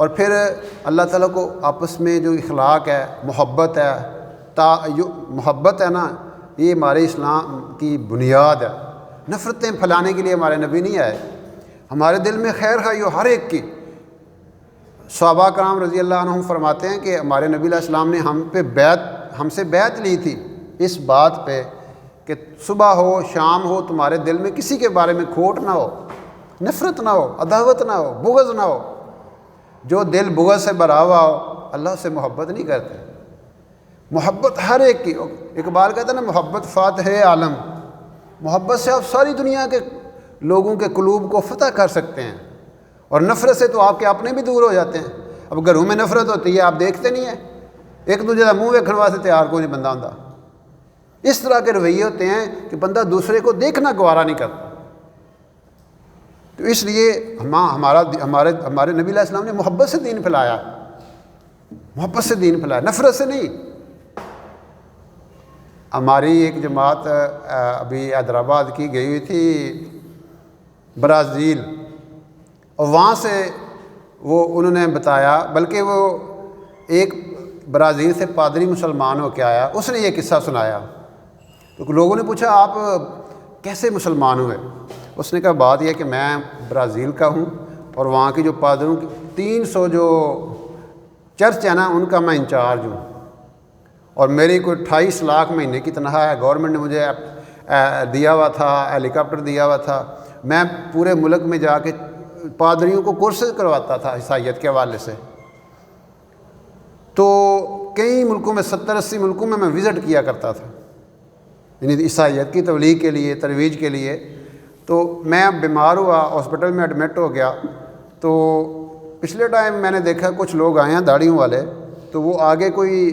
اور پھر اللہ تعالیٰ کو آپس میں جو اخلاق ہے، محبت ہے، محبت ہے نا، یہ ہمارے اسلام کی بنیاد ہے۔ نفرتیں پھیلانے کے لیے ہمارے نبی نہیں آئے، ہمارے دل میں خیر خواہی ہو ہر ایک کی۔ صحابہ کرام رضی اللہ عنہم فرماتے ہیں کہ ہمارے نبی علیہ السلام نے ہم سے بیعت لی تھی اس بات پہ کہ صبح ہو شام ہو تمہارے دل میں کسی کے بارے میں کھوٹ نہ ہو، نفرت نہ ہو، عداوت نہ ہو، بغض نہ ہو۔ جو دل بغض سے بھرا ہوا ہو اللہ سے محبت نہیں کرتے۔ محبت ہر ایک کی، اقبال کہتا ہے نا، محبت فاتح عالم، محبت سے آپ ساری دنیا کے لوگوں کے قلوب کو فتح کر سکتے ہیں، اور نفرت سے تو آپ کے اپنے بھی دور ہو جاتے ہیں۔ اب گھروں میں نفرت ہوتی ہے، آپ دیکھتے نہیں ہیں، ایک دوسرے کا منہ ویکھن واسطے تیار کوئی نہیں بندہ ہوندا۔ اس طرح کے رویے ہوتے ہیں کہ بندہ دوسرے کو دیکھنا گوارا نہیں کرتا۔ تو اس لیے ہمارے نبی علیہ السلام نے محبت سے دین پھیلایا، محبت سے دین پھیلایا، نفرت سے نہیں۔ ہماری ایک جماعت ابھی حیدرآباد کی گئی ہوئی تھی برازیل، اور وہاں سے انہوں نے بتایا، بلکہ وہ ایک برازیل سے پادری مسلمان ہو کے آیا، اس نے یہ قصہ سنایا۔ تو لوگوں نے پوچھا آپ کیسے مسلمان ہوئے؟ اس نے کہا بات یہ کہ میں برازیل کا ہوں، اور وہاں کی جو پادریوں کی 300 جو چرچ ہے نا ان کا میں انچارج ہوں، اور میری کوئی 28 لاکھ مہینے کی تنخواہ ہے، گورنمنٹ نے مجھے دیا ہوا تھا، ہیلی کاپٹر دیا ہوا تھا، میں پورے ملک میں جا کے پادریوں کو کورسز کرواتا تھا عیسائیت کے حوالے سے۔ تو کئی ملکوں میں 70-80 ملکوں میں وزٹ کیا کرتا تھا، یعنی عیسائیت کی تبلیغ کے لیے، ترویج کے لیے۔ تو میں بیمار ہوا، ہاسپٹل میں ایڈمٹ ہو گیا، تو پچھلے ٹائم میں نے دیکھا کچھ لوگ آئے ہیں داڑھیوں والے، تو وہ آگے کوئی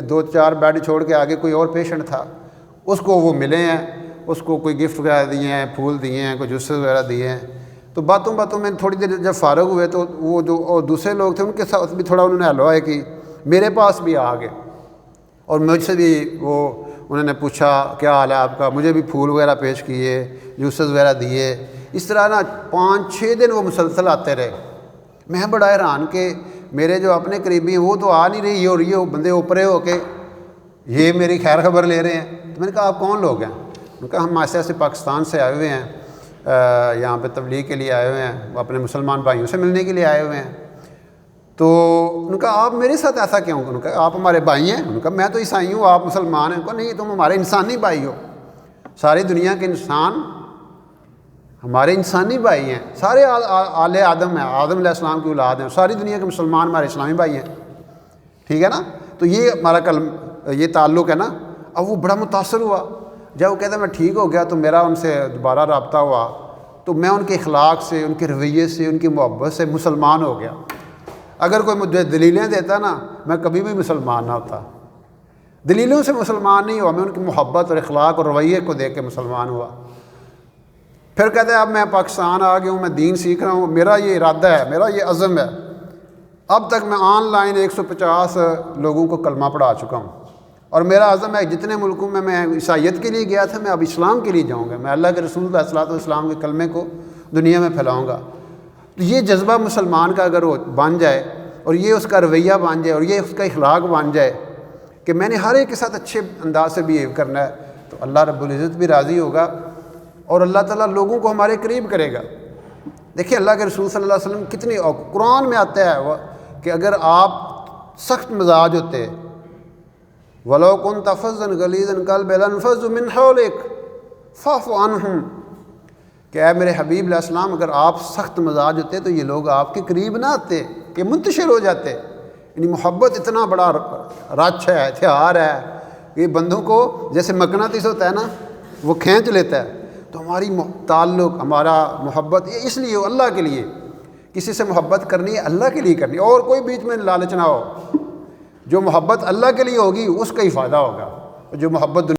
2-4 بیڈ چھوڑ کے آگے کوئی اور پیشنٹ تھا، اس کو وہ ملے ہیں، اس کو کوئی گفٹ وغیرہ دیے ہیں، پھول دیے ہیں، کوئی جوسز وغیرہ دیے ہیں۔ تو باتوں میں تھوڑی دیر جب فارغ ہوئے تو وہ جو اور دوسرے لوگ تھے ان کے ساتھ بھی تھوڑا انہوں نے ہلوائی کی، میرے پاس بھی آ گئے، اور مجھ سے بھی انہوں نے پوچھا کیا حال ہے آپ کا، مجھے بھی پھول وغیرہ پیش کیے، جوسز وغیرہ دیے۔ اس طرح نا 5-6 دن وہ مسلسل آتے رہے۔ میں بڑا حیران کہ میرے جو اپنے قریبی ہیں وہ تو آ نہیں رہی، اور یہ بندے اوپرے ہو کے یہ میری خیر خبر لے رہے ہیں۔ تو میں نے کہا آپ کون لوگ ہیں؟ انہوں نے کہا ہم ایسے پاکستان سے آئے ہوئے ہیں، یہاں پہ تبلیغ کے لیے آئے ہوئے ہیں، وہ اپنے مسلمان بھائیوں سے ملنے کے لیے آئے ہوئے ہیں۔ تو انہوں نے کہا آپ میرے ساتھ ایسا کیوں؟ انہوں نے کہا آپ ہمارے بھائی ہیں۔ انہوں نے کہا میں تو عیسائی ہوں، آپ مسلمان ہیں۔ انہوں نے کہا نہیں، تم ہمارے انسانی بھائی ہو، ساری دنیا کے انسان ہمارے انسانی بھائی ہیں، سارے آل آدم ہیں، آدم علیہ السلام کی اولاد ہیں، ساری دنیا کے مسلمان ہمارے اسلامی بھائی ہیں، ٹھیک ہے نا؟ تو یہ ہمارا یہ تعلق ہے نا۔ اب وہ بڑا متاثر ہوا، جب وہ کہتا ہے میں ٹھیک ہو گیا تو میرا ان سے دوبارہ رابطہ ہوا، تو میں ان کے اخلاق سے، ان کے رویے سے، ان کی محبت سے مسلمان ہو گیا۔ اگر کوئی مجھے دلیلیں دیتا نا میں کبھی بھی مسلمان نہ ہوتا۔ دلیلوں سے مسلمان نہیں ہوا، میں ان کی محبت اور اخلاق اور رویے کو دیکھ کے مسلمان ہوا۔ پھر کہتے ہیں اب میں پاکستان آ گیا ہوں، میں دین سیکھ رہا ہوں، میرا یہ ارادہ ہے، میرا یہ عزم ہے، اب تک میں آن لائن 150 لوگوں کو کلمہ پڑھا چکا ہوں، اور میرا عزم ہے جتنے ملکوں میں عیسائیت کے لیے گیا تھا میں اب اسلام کے لیے جاؤں گا، میں اللہ کے رسول علیہ الصلوۃ والسلام کے کلمے کو دنیا میں پھیلاؤں گا۔ تو یہ جذبہ مسلمان کا اگر وہ بن جائے، اور یہ اس کا رویہ بن جائے، اور یہ اس کا اخلاق بن جائے کہ میں نے ہر ایک کے ساتھ اچھے انداز سے بیہیو کرنا ہے، تو اللہ رب العزت بھی راضی ہوگا، اور اللہ تعالیٰ لوگوں کو ہمارے قریب کرے گا۔ دیکھیں اللہ کے رسول صلی اللہ علیہ وسلم کتنی، اور قرآن میں آتا ہے وہ کہ اگر آپ سخت مزاج ہوتے، وَلَوْ كُنْتَ فَظًّا غَلِيظَ الْقَلْبِ لَانفَضُّوا مِنْ حَوْلِكَ فَاعْفُ عَنْهُمْ، کہ اے میرے حبیب علیہ السلام اگر آپ سخت مزاج ہوتے تو یہ لوگ آپ کے قریب نہ آتے، کہ منتشر ہو جاتے۔ یعنی محبت اتنا بڑا رچ ہے، ہتھیار ہے، یہ بندوں کو جیسے مقناطیس ہوتا ہے نا وہ کھینچ لیتا ہے۔ تو ہماری تعلق، ہمارا محبت یہ اس لیے ہو، اللہ کے لیے، کسی سے محبت کرنی ہے اللہ کے لیے کرنی ہے، اور کوئی بیچ میں لالچ نہ ہو۔ جو محبت اللہ کے لیے ہوگی اس کا ہی فائدہ ہوگا، جو محبت